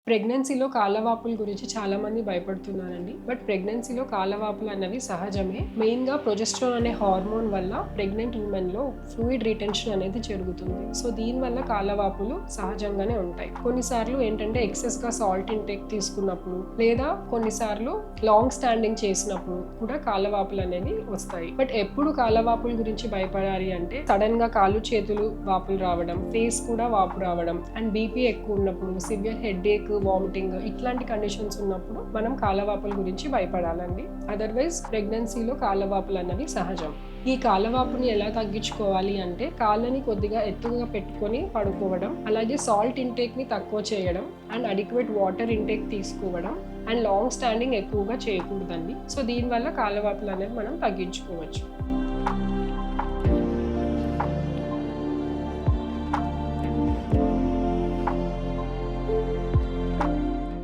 ప్రెగ్నెన్సీలో కాళ్ళవాపుల గురించి చాలా మంది భయపడుతున్నారండి. బట్ ప్రెగ్నెన్సీలో కాళ్ళవాపులు అనేవి సహజమే. మెయిన్‌గా ప్రొజెస్ట్రాన్ అనే హార్మోన్ వల్ల ప్రెగ్నెంట్ ఉమెన్‌లో ఫ్లూయిడ్ రిటెన్షన్ అనేది జరుగుతుంది. సో దీనివల్ల కాళ్ళవాపులు సహజంగానే ఉంటాయి. కొన్నిసార్లు ఏంటంటే ఎక్సెస్‌గా సాల్ట్ ఇంటేక్ తీసుకున్నప్పుడు లేదా కొన్నిసార్లు లాంగ్ స్టాండింగ్ చేసినప్పుడు కూడా కాళ్ళవాపులు అనేవి వస్తాయి. బట్ ఎప్పుడు కాళ్ళవాపుల గురించి భయపడాలి అంటే సడన్‌గా కాళ్ళు చేతులు వాపులు రావడం, ఫేస్ కూడా వాపు రావడం అండ్ బీపీ ఎక్కువ ఉన్నప్పుడు, సివియర్ హెడేక్, వామిటింగ్ ఇట్లాంటి కండిషన్స్ ఉన్నప్పుడు మనం కాళ్ళవాపుల గురించి భయపడాలండి. అదర్వైజ్ ప్రెగ్నెన్సీలో కాళ్ళవాపులు అన్నవి సహజం. ఈ కాళ్ళవాపుని ఎలా తగ్గించుకోవాలి అంటే కాళ్ళని కొద్దిగా ఎత్తుగా పెట్టుకొని పడుకోవడం, అలాగే సాల్ట్ ఇంటేక్ని తక్కువ చేయడం అండ్ అడిక్వేట్ వాటర్ ఇంటేక్ తీసుకోవడం అండ్ లాంగ్ స్టాండింగ్ ఎక్కువగా చేయకూడదండి. సో దీనివల్ల కాళ్ళవాపులు అనేవి మనం తగ్గించుకోవచ్చు.